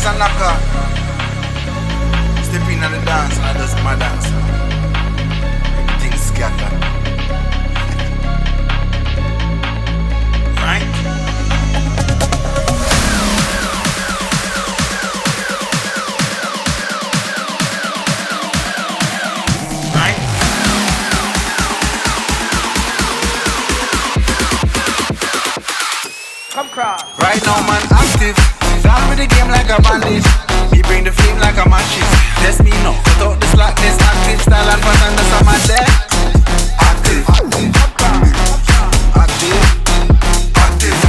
dance and knock up. Step in on the dance and I just my dance. Everything scatter. Right? Right? Come cross. Right now man active. Down with the game like a bandit. Me bring the flame like a matches. Test me now. Cut out the slackness. Active style and pattern. That's how man there. Active. Active. Active.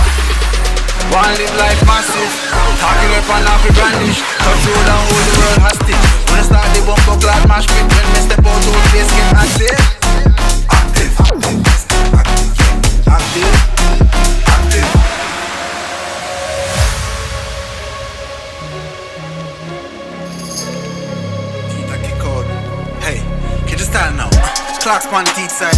One live life massive. Talking up and off with brandish. Touch road and hold the world hostage. When I start the bumper glad mash pit. When me step out old face get active. Active. Active. Active. Active. Hey, catch a style now. Clocks on the teeth side.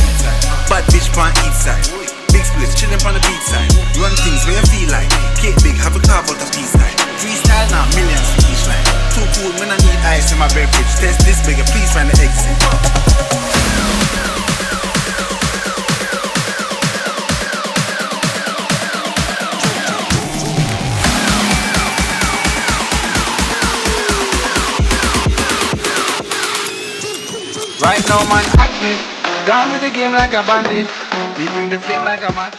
Bad bitch on each side. Big splits chillin' on the beat side. Run things where you feel like. Cake big, have a carve out a piece line. Freestyle now, millions for each line. Too cool, when I need ice in my beverage. Test this bigger, please find the exit. Right now man active. Down with the game like a bandit. We bring the flame like a match.